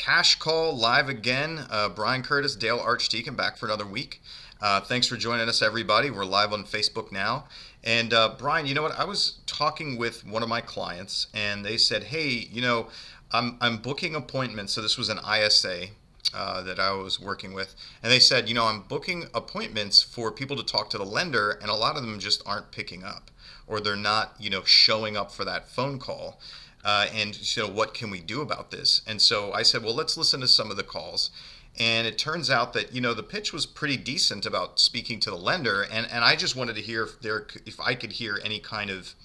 Cash Call live again. Brian Curtis, Dale Archdekin back for another week. Thanks for joining us, everybody. We're live on Facebook now. And Brian, you know what? I was talking with one of my clients, and they said, "Hey, I'm booking appointments." So this was an ISA that I was working with, and they said, "I'm booking appointments for people to talk to the lender, and a lot of them just aren't picking up, or they're not, showing up for that phone call." And what can we do about this? And so I said, well, let's listen to some of the calls. And it turns out that the pitch was pretty decent about speaking to the lender, and I just wanted to hear if I could hear any kind of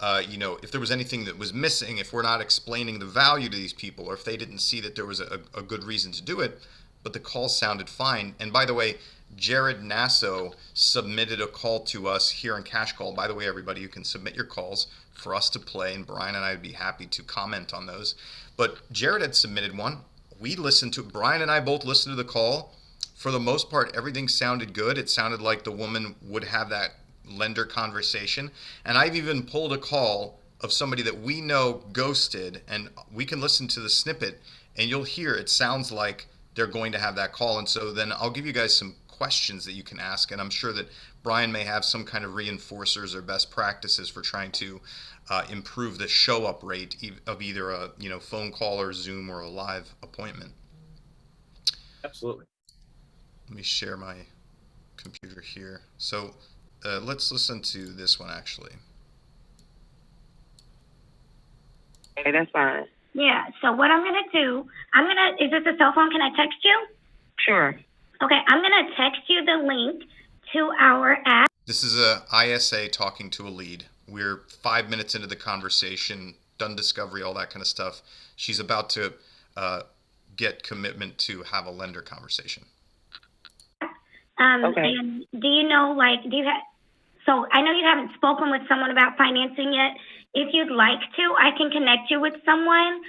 if there was anything that was missing, if we're not explaining the value to these people, or if they didn't see that there was a good reason to do it. But the call sounded fine. And by the way, Jared Nasso submitted a call to us here in Cash Call. By the way, everybody, you can submit your calls for us to play, and Brian and I would be happy to comment on those. But Jared had submitted one. We listened to it. Brian and I both listened to the call. For the most part, everything sounded good. It sounded like the woman would have that lender conversation. And I've even pulled a call of somebody that we know ghosted, and we can listen to the snippet, and you'll hear it sounds like they're going to have that call. And so then I'll give you guys some questions that you can ask, and I'm sure that Brian may have some kind of reinforcers or best practices for trying to improve the show up rate of either a phone call or Zoom or a live appointment. Absolutely. Let me share my computer here. So let's listen to this one actually. Okay, that's fine. Yeah, so what I'm going to do, is this a cell phone? Can I text you? Sure. Okay, I'm going to text you the link to our app. This is a ISA talking to a lead. We're 5 minutes into the conversation, done discovery, all that kind of stuff. She's about to get commitment to have a lender conversation. Okay. And do you know, so I know you haven't spoken with someone about financing yet. If you'd like to, I can connect you with someone.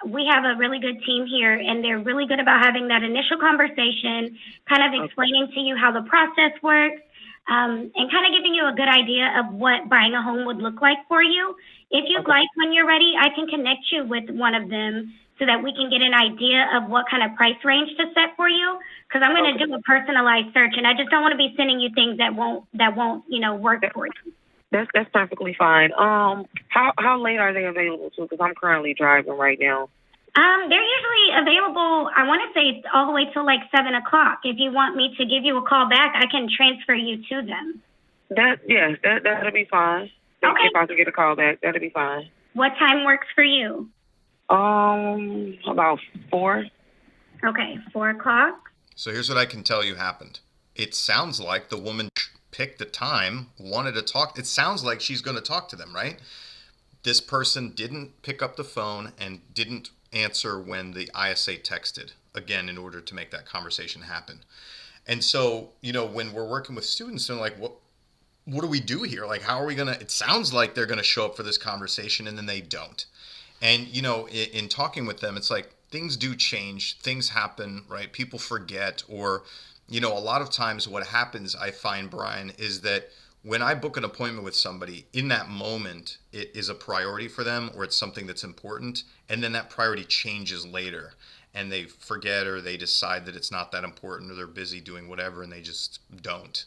We have a really good team here, and they're really good about having that initial conversation, kind of explaining to you how the process works, and kind of giving you a good idea of what buying a home would look like for you. If you'd like, when you're ready, I can connect you with one of them so that we can get an idea of what kind of price range to set for you. Because I'm going to do a personalized search, and I just don't want to be sending you things that won't work for you. That's perfectly fine. How late are they available to? Because I'm currently driving right now. They're usually available, I want to say, all the way till 7 o'clock. If you want me to give you a call back, I can transfer you to them. That'll be fine. Okay. If I could get a call back, that'll be fine. What time works for you? About 4. Okay, 4 o'clock. So here's what I can tell you happened. It sounds like the woman picked the time, wanted to talk. It sounds like she's going to talk to them, right? This person didn't pick up the phone and didn't answer when the ISA texted, again, in order to make that conversation happen. And so, when we're working with students, they're like, what do we do here? How are we going to, it sounds like they're going to show up for this conversation, and then they don't. And, in talking with them, it's like things do change, things happen, right? People forget, or a lot of times what happens, I find, Brian, is that when I book an appointment with somebody, in that moment, it is a priority for them, or it's something that's important, and then that priority changes later, and they forget, or they decide that it's not that important, or they're busy doing whatever, and they just don't.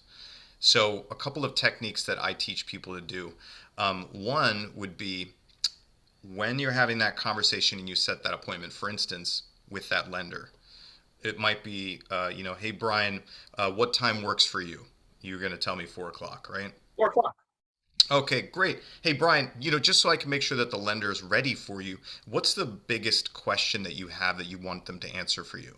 So a couple of techniques that I teach people to do. One would be when you're having that conversation and you set that appointment, for instance, with that lender. It might be, hey, Brian, what time works for you? You're going to tell me 4 o'clock, right? 4 o'clock. Okay, great. Hey, Brian, just so I can make sure that the lender is ready for you, what's the biggest question that you have that you want them to answer for you?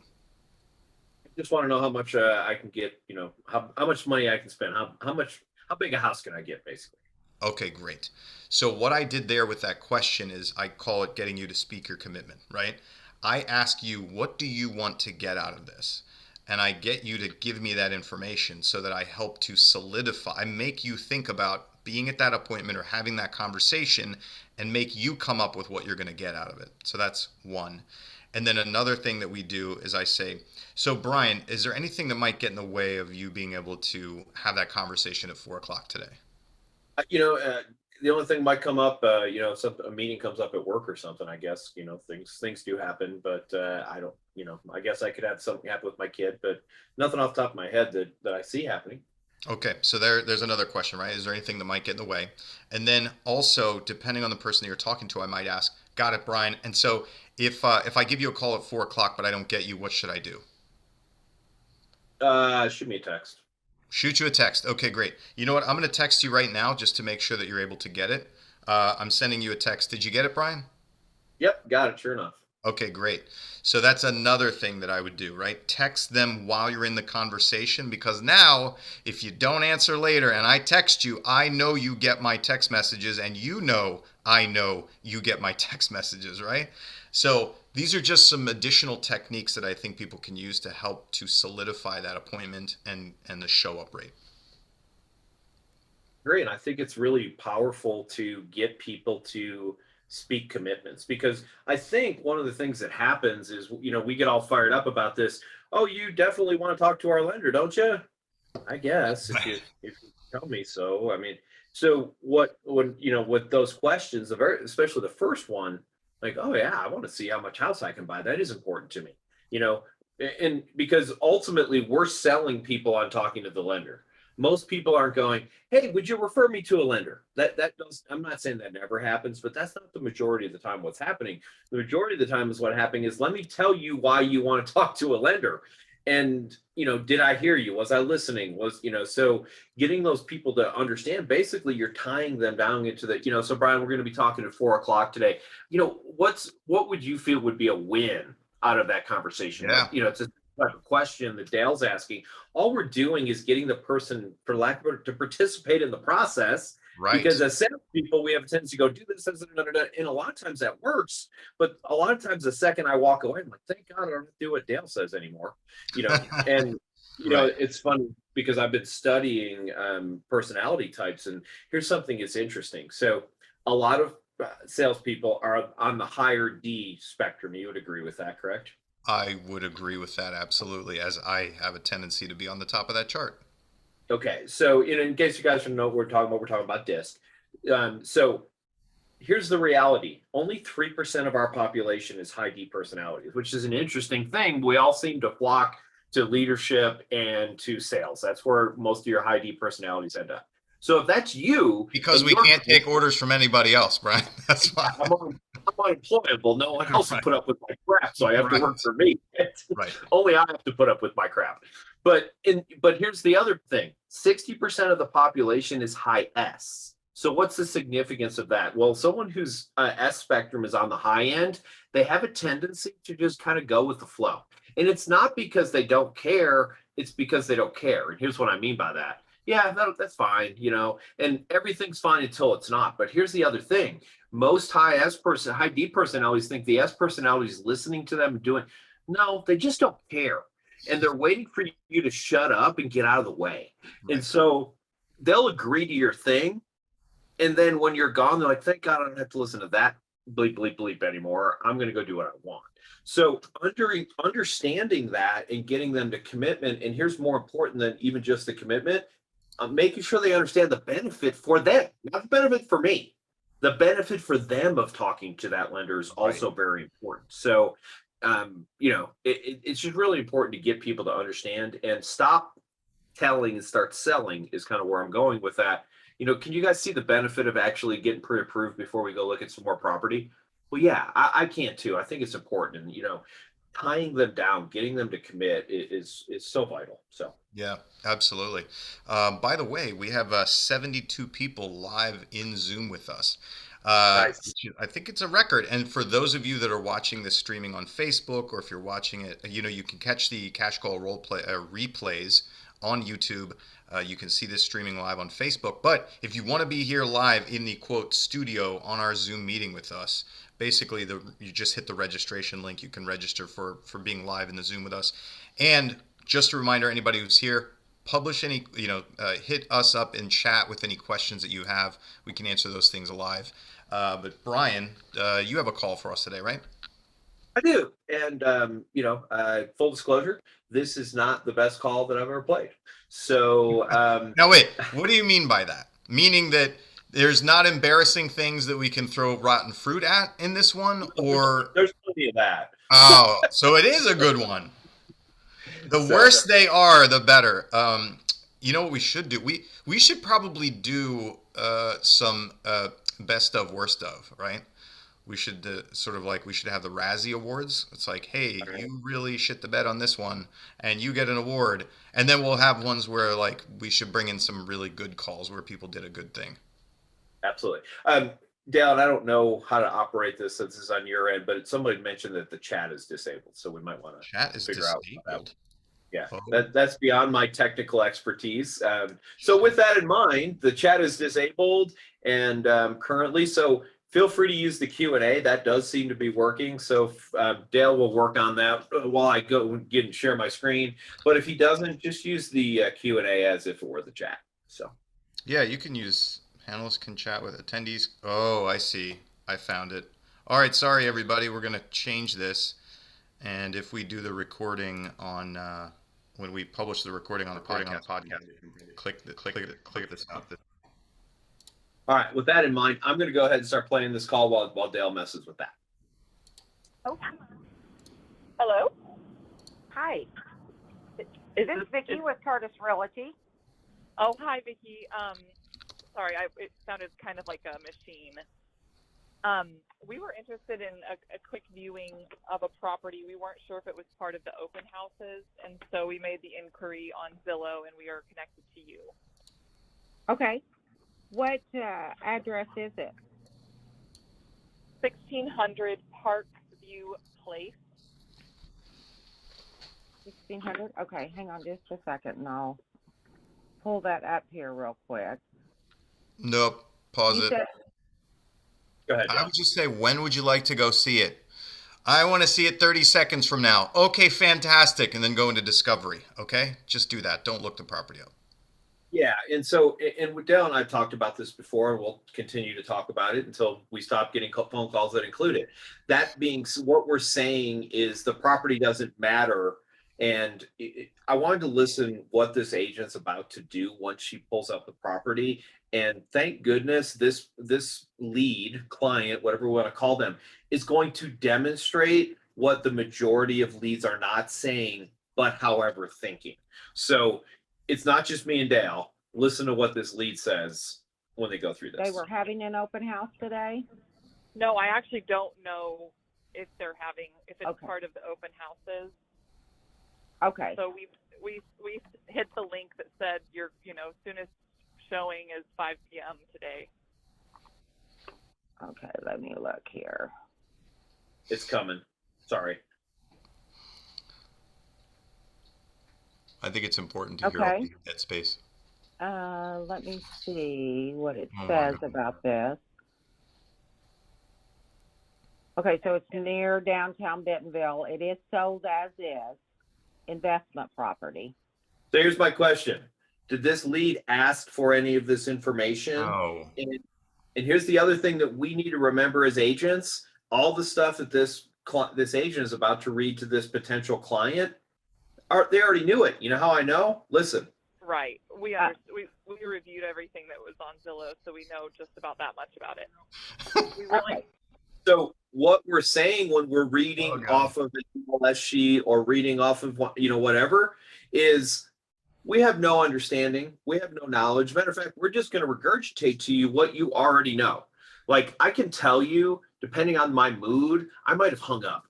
I just want to know how much I can get, how much money I can spend, how big a house can I get, basically. Okay, great. So what I did there with that question is I call it getting you to speak your commitment, right? I ask you, what do you want to get out of this? And I get you to give me that information so that I help to solidify, I make you think about being at that appointment or having that conversation and make you come up with what you're going to get out of it. So that's one. And then another thing that we do is I say, so Brian, is there anything that might get in the way of you being able to have that conversation at 4 o'clock today? the only thing might come up, a meeting comes up at work or something, I guess, things do happen, but I don't, I guess I could have something happen with my kid, but nothing off the top of my head that I see happening. Okay, so there's another question, right? Is there anything that might get in the way? And then also, depending on the person that you're talking to, I might ask, got it, Brian. And so if I give you a call at 4 o'clock, but I don't get you, what should I do? Shoot me a text. Shoot you a text. Okay, great. You know what? I'm going to text you right now just to make sure that you're able to get it. I'm sending you a text. Did you get it, Brian? Yep, got it. Sure enough. Okay, great. So that's another thing that I would do, right? Text them while you're in the conversation, because now if you don't answer later and I text you, I know you get my text messages, and I know you get my text messages, right? So these are just some additional techniques that I think people can use to help to solidify that appointment and the show up rate. Great. And I think it's really powerful to get people to speak commitments, because I think one of the things that happens is, we get all fired up about this. Oh, you definitely want to talk to our lender, don't you? I guess if you tell me so. I mean, so with those questions, especially the first one, like, oh yeah, I want to see how much house I can buy. That is important to me, you know, and because ultimately we're selling people on talking to the lender. Most people aren't going, hey, would you refer me to a lender? That does, I'm not saying that never happens, but that's not the majority of the time what's happening. The majority of the time is what happening is, let me tell you why you want to talk to a lender. And, did I hear you? Was I listening? So getting those people to understand, basically you're tying them down into the, so Brian, we're going to be talking at 4 o'clock today. What would you feel would be a win out of that conversation? Yeah. It's a type of question that Dale's asking. All we're doing is getting the person, for lack of a word, to participate in the process. Right. Because as salespeople, we have a tendency to go do this, and a lot of times that works. But a lot of times, the second I walk away, I'm like, thank God I don't have to do what Dale says anymore. And Right. it's funny because I've been studying personality types, and here's something that's interesting. So a lot of salespeople are on the higher D spectrum. You would agree with that, correct? I would agree with that absolutely, as I have a tendency to be on the top of that chart. Okay, so in case you guys don't know what we're talking about DISC. So here's the reality. Only 3% of our population is high D personalities, which is an interesting thing. We all seem to flock to leadership and to sales. That's where most of your high D personalities end up. So if that's you, Because we can't take orders from anybody else, Brian. That's why. I'm unemployable. No one else will put up with my crap, so I have to work for me. Right. Only I have to put up with my crap. But here's the other thing: 60% of the population is high S. So what's the significance of that? Well, someone whose S spectrum is on the high end, they have a tendency to just kind of go with the flow. And it's not because they don't care; it's because they don't care. And here's what I mean by that. Yeah, that's fine, and everything's fine until it's not. But here's the other thing: most high D personalities think the S personality is listening to them and doing. No, they just don't care. And they're waiting for you to shut up and get out of the way. Right. And so they'll agree to your thing. And then when you're gone, they're like, thank God I don't have to listen to that bleep, bleep, bleep anymore. I'm going to go do what I want. So understanding that and getting them to commitment, and here's more important than even just the commitment, making sure they understand the benefit for them, not the benefit for me. The benefit for them of talking to that lender is also very important. So it's just really important to get people to understand and stop telling and start selling is kind of where I'm going with that. Can you guys see the benefit of actually getting pre-approved before we go look at some more property? Well, yeah, I can too. I think it's important, and tying them down, getting them to commit is so vital. So yeah, absolutely. By the way, we have 72 people live in Zoom with us. Nice. I think it's a record. And for those of you that are watching this streaming on Facebook, or if you're watching it, you can catch the Cash Call role play replays on YouTube. You can see this streaming live on Facebook. But if you want to be here live in the quote studio on our Zoom meeting with us, basically you just hit the registration link. You can register for being live in the Zoom with us. And just a reminder, anybody who's here, publish any, hit us up in chat with any questions that you have. We can answer those things live. But Brian, you have a call for us today, right? I do. And, full disclosure, this is not the best call that I've ever played. So now wait, what do you mean by that? Meaning that There's not embarrassing things that we can throw rotten fruit at in this one, or There's plenty of that. oh, so it is a good one. The So worse they are, the better. You know what we should do? We should probably do some best of, worst of, right? We should sort of like we should have the Razzie Awards. It's like, hey, all right. you really shit the bed on this one, and you get an award. And then we'll have ones where like we should bring in some really good calls where people did a good thing. Absolutely. Dale, and I don't know how to operate this since it's on your end, but somebody mentioned that the chat is disabled, so we might want to Chat is figure out how that. disabled. Yeah, Oh, that's beyond my technical expertise. So with that in mind, the chat is disabled and currently, so feel free to use the Q&A. That does seem to be working. So Dale will work on that while I go and get and share my screen. But if he doesn't, just use the Q&A as if it were the chat. So yeah, you can use panelists can chat with attendees. Oh, I see. I found it. All right, sorry everybody. We're gonna change this, and if we do the recording on when we publish the recording on the podcast, click this out. all right, with that in mind, I'm going to go ahead and start playing this call while Dale messes with that. Oh, hello. Hi. Is this Vicky with Curtis Realty? Oh, hi, Vicky. Sorry, it sounded kind of like a machine. We were interested in a quick viewing of a property. We weren't sure if it was part of the open houses, and so we made the inquiry on Zillow, and we are connected to you. Okay. What address is it? 1600 Parkview Place. 1600? Okay, hang on just a second and I'll pull that up here real quick. Nope. Pause You it. said, Go ahead, I Dale. would just say, when would you like to go see it? I want to see it 30 seconds from now. Okay, fantastic. And then go into discovery. Okay? Just do that. Don't look the property up. Yeah, and so and Dale and I've talked about this before, and we'll continue to talk about it until we stop getting phone calls that include it. That being what we're saying is the property doesn't matter, and I wanted to listen what this agent's about to do once she pulls up the property. And thank goodness this lead client, whatever we want to call them, is going to demonstrate what the majority of leads are not saying, but however thinking. So it's not just me and Dale. Listen to what this lead says when they go through this. they were having an open house today? No, I actually don't know if it's Okay. part of the open houses. Okay. So we hit the link that said soonest showing is 5 p.m. today. Okay, let me look here. It's coming. Sorry. I think it's important to hear Okay. all the dead space. Let me see what it Oh, says wonderful. about this. Okay, so it's near downtown Bentonville. It is sold as is, investment property. So here's my question. Did this lead ask for any of this information? Oh. And here's the other thing that we need to remember as agents, all the stuff that this agent is about to read to this potential client, they already knew it. You know how I know? Listen. Right. We reviewed everything that was on Zillow, so we know just about that much about it. We really Okay. So what we're saying when we're reading off of an MLS sheet or reading off of whatever is we have no understanding. We have no knowledge. Matter of fact, we're just going to regurgitate to you what you already know. Like I can tell you, depending on my mood, I might have hung up.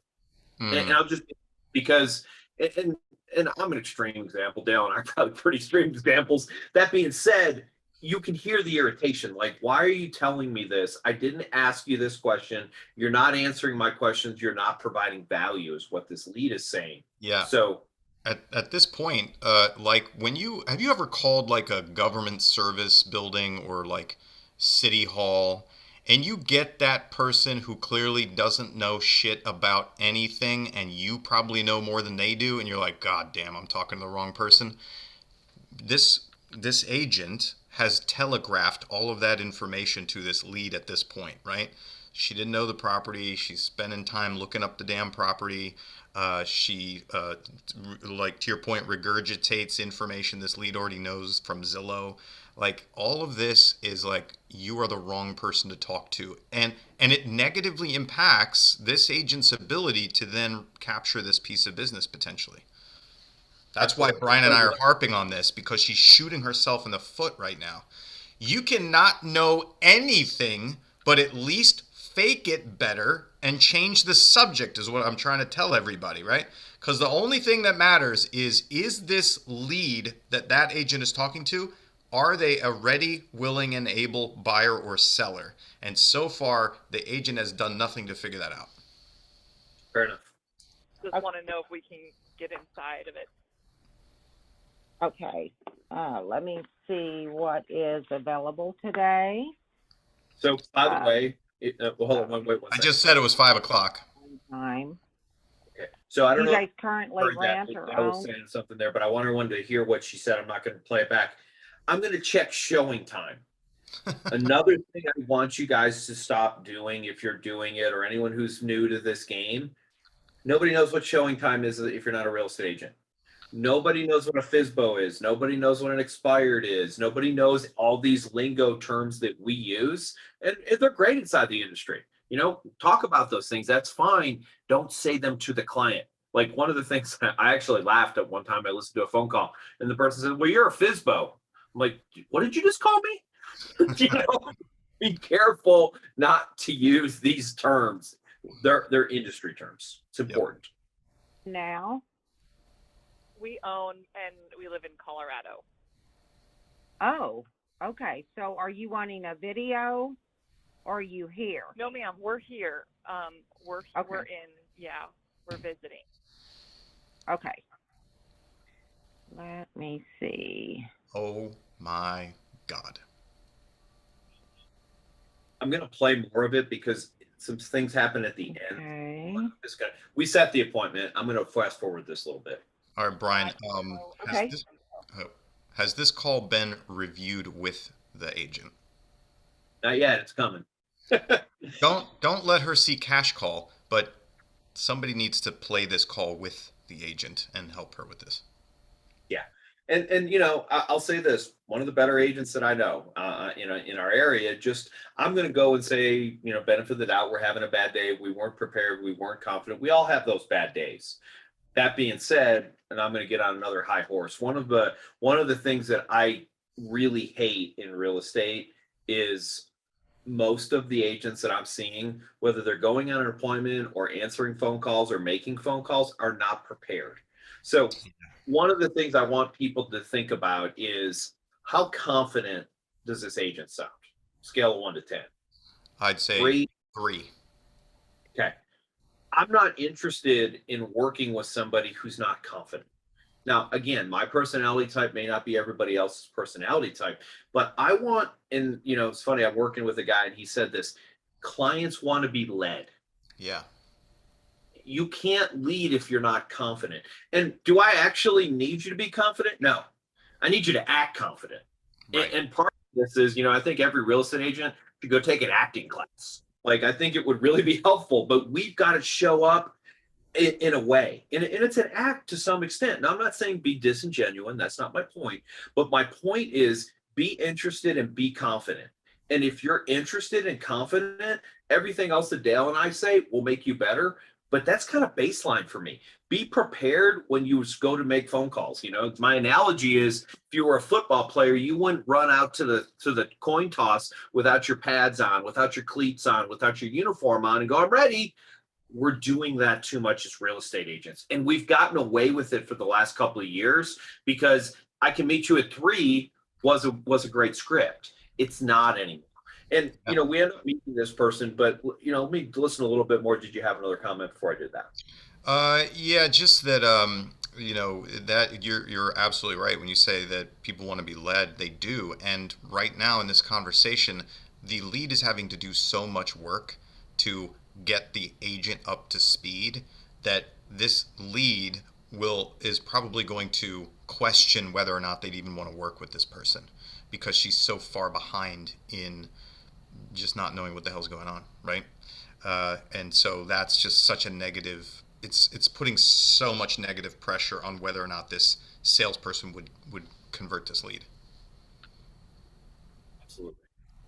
And I'll just because and I'm an extreme example, Dale, and I'm probably pretty extreme examples. That being said, you can hear the irritation. Like, why are you telling me this? I didn't ask you this question. You're not answering my questions. You're not providing value, is what this lead is saying. Yeah. So At this point, like have you ever called like a government service building or like city hall, and you get that person who clearly doesn't know shit about anything, and you probably know more than they do, and you're like, God damn, I'm talking to the wrong person. This agent has telegraphed all of that information to this lead at this point, right? She didn't know the property. She's spending time looking up the damn property. She, like to your point, regurgitates information this lead already knows from Zillow. Like all of this is like you are the wrong person to talk to, and it negatively impacts this agent's ability to then capture this piece of business potentially. That's why Brian and I are harping on this, because she's shooting herself in the foot right now. You cannot know anything, but at least fake it better and change the subject is what I'm trying to tell everybody, right? Because the only thing that matters is this lead that agent is talking to, are they a ready, willing, and able buyer or seller? And so far, the agent has done nothing to figure that out. Fair enough. Just want to know if we can get inside of it. Okay. Let me see what is available today. So, by the way, hold on, wait one I second. just said it was 5 o'clock. Time. Okay. So I don't You know. guys currently rent or I was own? saying something there, but I want everyone to hear what she said. I'm not going to play it back. I'm going to check showing time. Another thing I want you guys to stop doing, if you're doing it, or anyone who's new to this game, nobody knows what showing time is if you're not a real estate agent. Nobody knows what a FSBO is. Nobody knows what an expired is. Nobody knows all these lingo terms that we use, and they're great inside the industry. You know, talk about those things. That's fine. Don't say them to the client. Like one of the things I actually laughed at one time, I listened to a phone call and the person said, well, you're a FSBO. I'm like, what did you just call me? You know, be careful not to use these terms. They're industry terms. It's important. Now? We own and we live in Colorado. Oh, okay. So are you wanting a video or are you here? No, ma'am, we're here. We're visiting. Okay. Let me see. Oh my God. I'm going to play more of it because some things happen at the end. Okay. We set the appointment. I'm going to fast forward this a little bit. All right, Brian. Okay. Has this call been reviewed with the agent? Not yet. It's coming. Don't let her see cash call, but somebody needs to play this call with the agent and help her with this. Yeah. And you know, I'll say this, one of the better agents that I know, in our area, I'm going to go and say, you know, benefit of the doubt, we're having a bad day. We weren't prepared. We weren't confident. We all have those bad days. That being said, and I'm going to get on another high horse. One of the things that I really hate in real estate is most of the agents that I'm seeing, whether they're going on an appointment or answering phone calls or making phone calls, are not prepared. So one of the things I want people to think about is, how confident does this agent sound? Scale of 1 to 10. I'd say 3. Okay. I'm not interested in working with somebody who's not confident. Now, again, my personality type may not be everybody else's personality type, but I want, and you know, it's funny, I'm working with a guy and he said this, clients want to be led. Yeah. You can't lead if you're not confident. And do I actually need you to be confident? No, I need you to act confident. Right. And part of this is, you know, I think every real estate agent should go take an acting class. Like, I think it would really be helpful, but we've got to show up in a way. And it's an act to some extent. Now, I'm not saying be disingenuous. That's not my point. But my point is, be interested and be confident. And if you're interested and confident, everything else that Dale and I say will make you better. But that's kind of baseline for me. Be prepared when you go to make phone calls. You know, my analogy is, if you were a football player, you wouldn't run out to the coin toss without your pads on, without your cleats on, without your uniform on and go, I'm ready. We're doing that too much as real estate agents. And we've gotten away with it for the last couple of years because I can meet you at 3 was a great script. It's not anymore. And, you know, we end up meeting this person, but, you know, let me listen a little bit more. Did you have another comment before I did that? Yeah, just that, you know, that you're absolutely right when you say that people want to be led. They do. And right now in this conversation, the lead is having to do so much work to get the agent up to speed that this lead is probably going to question whether or not they'd even want to work with this person because she's so far behind in just not knowing what the hell's going on, right? And so that's just such a negative. It's putting so much negative pressure on whether or not this salesperson would convert this lead.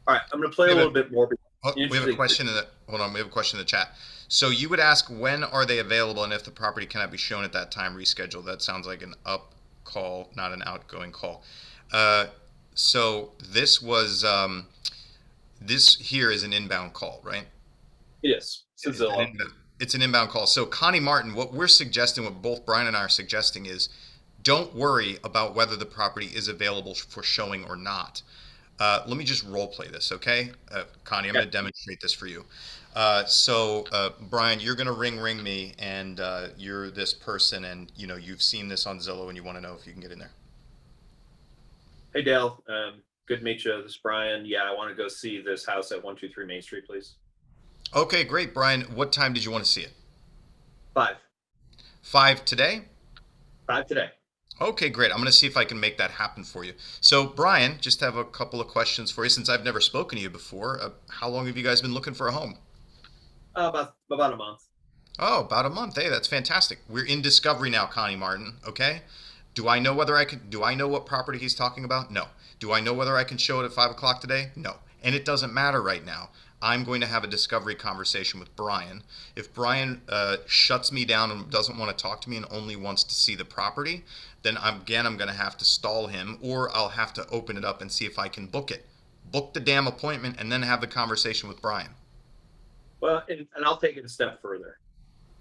All right, I'm going to play a little bit more. Oh, we have a question in the, hold on, we have a question in the chat. So you would ask, when are they available, and if the property cannot be shown at that time, reschedule. That sounds like an up call, not an outgoing call. So this was, this here is an inbound call, right? Yes, It's an inbound call. So Connie Martin, what we're suggesting, what both Brian and I are suggesting is, don't worry about whether the property is available for showing or not. Let me just role play this, okay? Connie, I'm going to demonstrate this for you. Brian, you're going to ring me, and you're this person, and you've seen this on Zillow, and you want to know if you can get in there. Hey, Dale. Good to meet you. This is Brian. Yeah, I want to go see this house at 123 Main Street, please. Okay, great. Brian, what time did you want to see it? 5. 5 today? 5 today. Okay, great. I'm going to see if I can make that happen for you. So, Brian, just have a couple of questions for you since I've never spoken to you before. How long have you guys been looking for a home? About a month. Oh, about a month. Hey, that's fantastic. We're in discovery now, Connie Martin. Okay. Do I know what property he's talking about? No. Do I know whether I can show it at 5 o'clock today? No. And it doesn't matter right now. I'm going to have a discovery conversation with Brian. If Brian shuts me down and doesn't want to talk to me and only wants to see the property, then I'm going to have to stall him, or I'll have to open it up and see if I can book it. Book the damn appointment and then have the conversation with Brian. Well, and I'll take it a step further.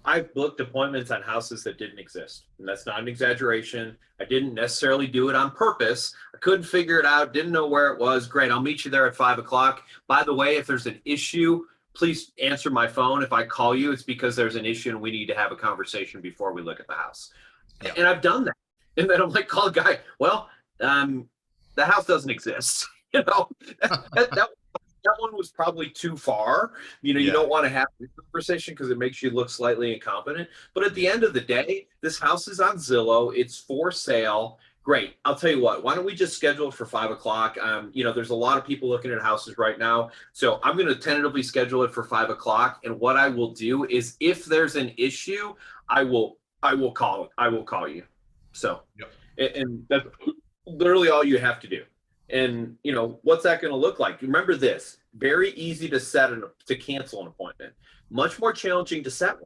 I've booked appointments on houses that didn't exist. And that's not an exaggeration. I didn't necessarily do it on purpose. I couldn't figure it out, didn't know where it was. Great, I'll meet you there at 5 o'clock. By the way, if there's an issue, please answer my phone. If I call you, it's because there's an issue and we need to have a conversation before we look at the house. Yeah. And I've done that. And then I'm like, call a guy, well, the house doesn't exist. That one was probably too far. You don't want to have this conversation because it makes you look slightly incompetent. But at the end of the day, this house is on Zillow. It's for sale. Great. I'll tell you what, why don't we just schedule it for 5 o'clock? There's a lot of people looking at houses right now. So I'm going to tentatively schedule it for 5 o'clock. And what I will do is, if there's an issue, I will call you. So, and that's literally all you have to do. And what's that going to look like? Remember this: very easy to cancel an appointment, much more challenging to set one.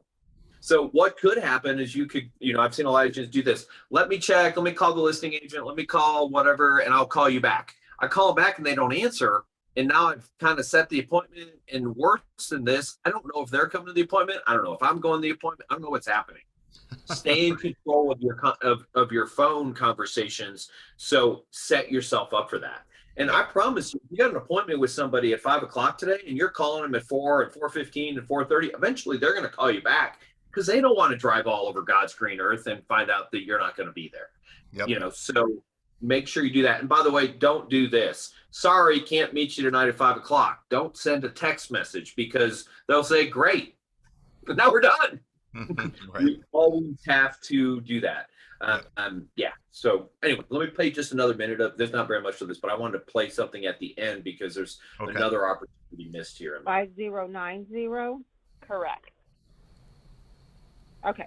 So what could happen is you could, I've seen a lot of agents do this. Let me check, let me call the listing agent, let me call whatever, and I'll call you back. I call them back and they don't answer. And now I've kind of set the appointment, and worse than this, I don't know if they're coming to the appointment. I don't know if I'm going to the appointment. I don't know what's happening. Stay in control of your phone conversations. So set yourself up for that. And I promise you got an appointment with somebody at 5 o'clock today, and you're calling them at 4 and 4:15 and 4:30. Eventually, they're going to call you back because they don't want to drive all over God's green earth and find out that you're not going to be there. Yep. So make sure you do that. And by the way, don't do this. Sorry, can't meet you tonight at 5 o'clock. Don't send a text message, because they'll say, great, but now we're done. Right. You always have to do that. So anyway, let me play just another minute of, there's not very much of this, but I wanted to play something at the end because there's another opportunity missed here. 5090? Correct. Okay.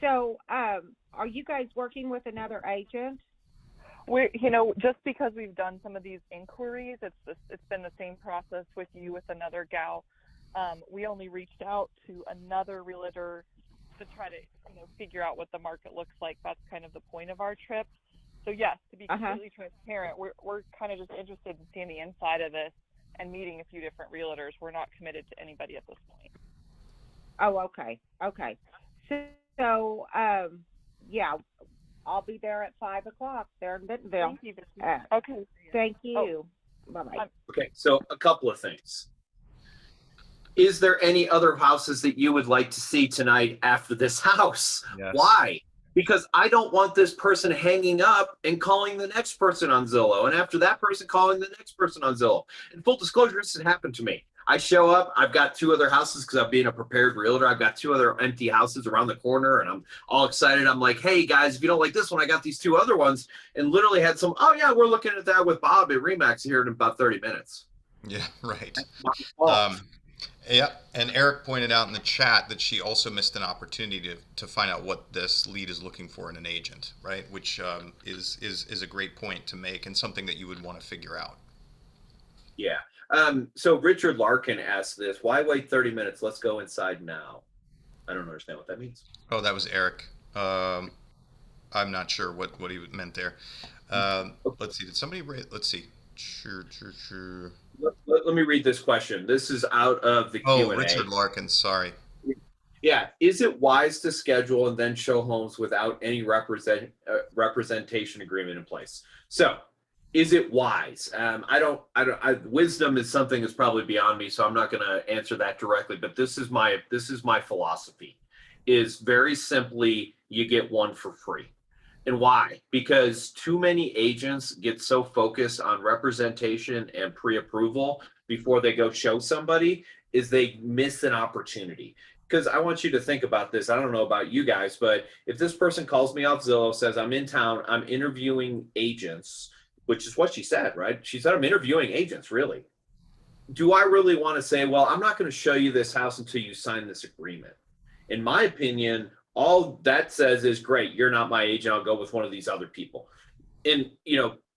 So, are you guys working with another agent? We're, just because we've done some of these inquiries, it's been the same process with you with another gal. We only reached out to another realtor to try to, figure out what the market looks like. That's kind of the point of our trip. So yes, to be completely transparent, we're kind of just interested in seeing the inside of this and meeting a few different realtors. We're not committed to anybody at this point. Oh, okay. Okay. So, yeah, I'll be there at 5 o'clock there in Bentonville. Thank you. Okay. Thank you. Bye-bye. Okay. So a couple of things. Is there any other houses that you would like to see tonight after this house? Yes. Why? Because I don't want this person hanging up and calling the next person on Zillow, and after that person calling the next person on Zillow. And full disclosure, this has happened to me. I show up, I've got 2 other houses because I'm being a prepared realtor. I've got 2 other empty houses around the corner, and I'm all excited. I'm like, hey guys, if you don't like this one, I got these 2 other ones, and literally had some, oh yeah, we're looking at that with Bob at Remax here in about 30 minutes. Yeah, right. Yeah, and Eric pointed out in the chat that she also missed an opportunity to find out what this lead is looking for in an agent, right? Which is a great point to make and something that you would want to figure out. Yeah. So Richard Larkin asked this, why wait 30 minutes? Let's go inside now. I don't understand what that means. Oh, that was Eric. I'm not sure what he meant there. Let's see. Did somebody let's see. Let me read this question. This is out of the Oh, Q&A. Richard Larkin. Sorry. Yeah. Is it wise to schedule and then show homes without any representation agreement in place? So, is it wise? Wisdom is something that's probably beyond me, so I'm not going to answer that directly. But this is my philosophy. Is very simply, you get one for free. And why? Because too many agents get so focused on representation and pre-approval before they go show somebody, is they miss an opportunity. Because I want you to think about this. I don't know about you guys, but if this person calls me off Zillow, says I'm in town, I'm interviewing agents, which is what she said, right? She said, I'm interviewing agents, really. Do I really want to say, well, I'm not going to show you this house until you sign this agreement? In my opinion, all that says is, great, you're not my agent, I'll go with one of these other people. And,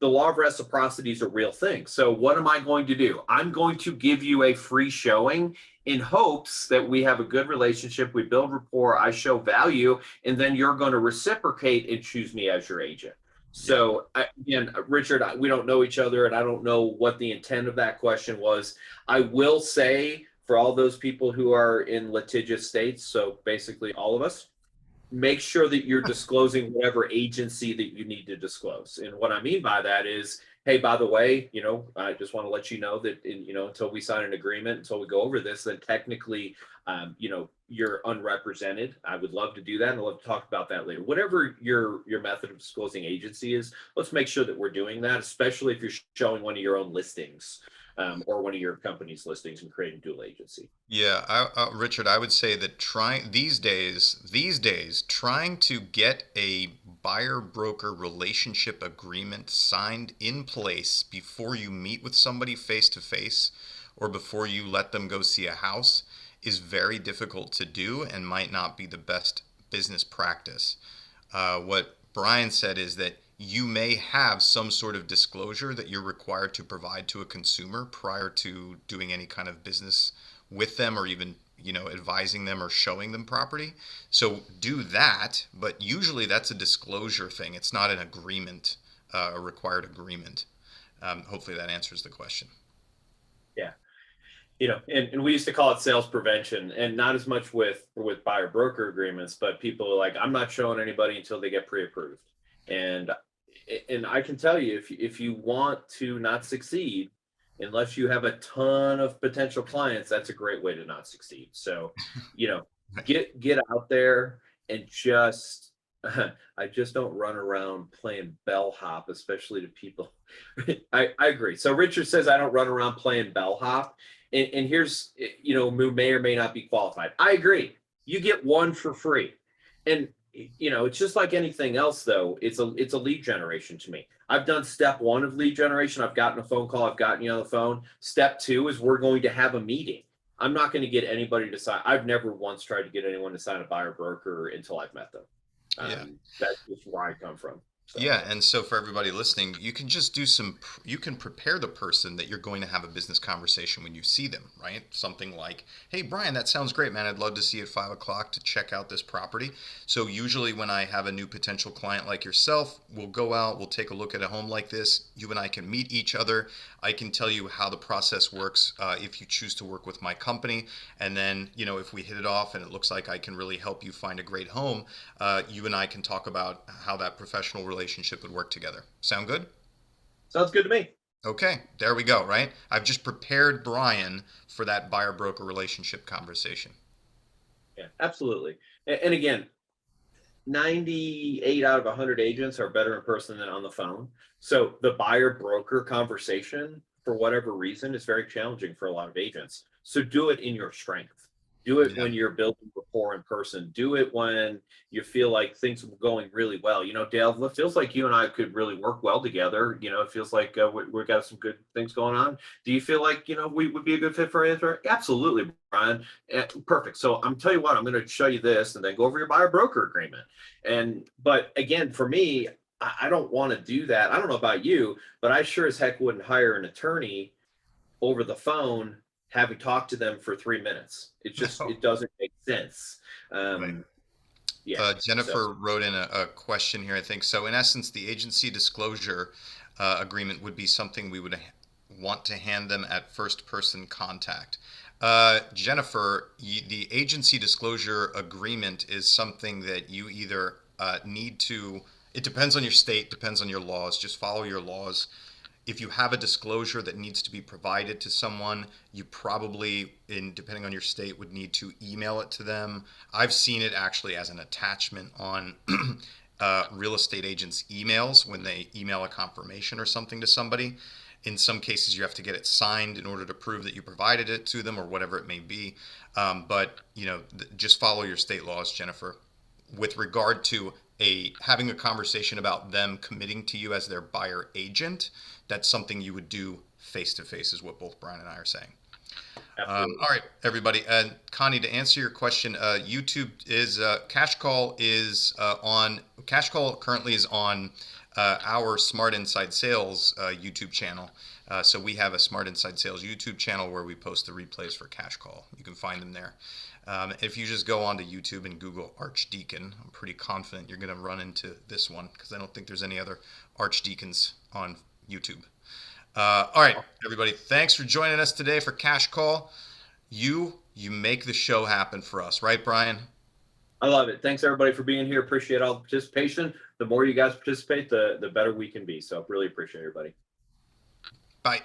the law of reciprocity is a real thing. So what am I going to do? I'm going to give you a free showing in hopes that we have a good relationship, we build rapport, I show value, and then you're going to reciprocate and choose me as your agent. So again, Richard, we don't know each other, and I don't know what the intent of that question was. I will say, for all those people who are in litigious states, so basically all of us, make sure that you're disclosing whatever agency that you need to disclose. And what I mean by that is, hey, by the way, I just want to let you know that, until we sign an agreement, until we go over this, then technically, you're unrepresented. I would love to do that, and I'd love to talk about that later. Whatever your method of disclosing agency is, let's make sure that we're doing that, especially if you're showing one of your own listings. Or one of your company's listings and creating dual agency. Yeah, Richard, I would say that these days, trying to get a buyer broker relationship agreement signed in place before you meet with somebody face to face or before you let them go see a house is very difficult to do and might not be the best business practice. What Brian said is that you may have some sort of disclosure that you're required to provide to a consumer prior to doing any kind of business with them or even, advising them or showing them property. So do that, but usually that's a disclosure thing. It's not an agreement, a required agreement. Hopefully that answers the question. Yeah. And we used to call it sales prevention, and not as much with buyer broker agreements, but people are like, I'm not showing anybody until they get pre-approved. And I can tell you, if you want to not succeed, unless you have a ton of potential clients, that's a great way to not succeed. So, get out there and just, I just don't run around playing bellhop, especially to people. I agree. So Richard says, I don't run around playing bellhop. And here's, who may or may not be qualified. I agree. You get one for free. And it's just like anything else, though. It's a lead generation to me. I've done step one of lead generation. I've gotten a phone call. I've gotten you on the phone. Step two is we're going to have a meeting. I'm not going to get anybody to sign. I've never once tried to get anyone to sign a buyer broker until I've met them. That's just where I come from. So. Yeah, and so for everybody listening, you can just you can prepare the person that you're going to have a business conversation when you see them, right? Something like, hey, Brian, that sounds great, man. I'd love to see you at 5 o'clock to check out this property. So usually when I have a new potential client like yourself, we'll go out, we'll take a look at a home like this. You and I can meet each other. I can tell you how the process works if you choose to work with my company. And then, if we hit it off and it looks like I can really help you find a great home, you and I can talk about how that professional relationship would work together. Sound good? Sounds good to me. Okay, there we go, right? I've just prepared Brian for that buyer broker relationship conversation. Yeah, absolutely. And again, 98 out of 100 agents are better in person than on the phone. So the buyer broker conversation, for whatever reason, is very challenging for a lot of agents. So do it in your strength. Do it when you're building rapport in person. Do it when you feel like things are going really well. Dale, it feels like you and I could really work well together. It feels like we've got some good things going on. Do you feel like, we would be a good fit for answer? Absolutely, Brian. Perfect. So I'm tell you what, I'm going to show you this and then go over your buyer broker agreement. But again, for me, I don't want to do that. I don't know about you, but I sure as heck wouldn't hire an attorney over the phone, having talked to them for 3 minutes. It just, No. it doesn't make sense. Right. Yeah. Jennifer wrote in a question here, I think. So, in essence, the agency disclosure agreement would be something we would want to hand them at first person contact. Jennifer, the agency disclosure agreement is something that you either need to, it depends on your state, depends on your laws, just follow your laws. If you have a disclosure that needs to be provided to someone, you probably, depending on your state, would need to email it to them. I've seen it actually as an attachment on real estate agents' emails when they email a confirmation or something to somebody. In some cases, you have to get it signed in order to prove that you provided it to them or whatever it may be. But just follow your state laws, Jennifer. With regard to having a conversation about them committing to you as their buyer agent, that's something you would do face to face, is what both Brian and I are saying. All right, everybody. Connie, to answer your question, YouTube is Cash Call is on. Cash Call currently is on our Smart Inside Sales YouTube channel. So we have a Smart Inside Sales YouTube channel where we post the replays for Cash Call. You can find them there. If you just go onto YouTube and Google Archdekin, I'm pretty confident you're going to run into this one because I don't think there's any other Archdekins on YouTube. All right, everybody. Thanks for joining us today for Cash Call. You make the show happen for us, right, Brian? I love it. Thanks everybody for being here. Appreciate all the participation. The more you guys participate, the better we can be. So really appreciate everybody. Bye.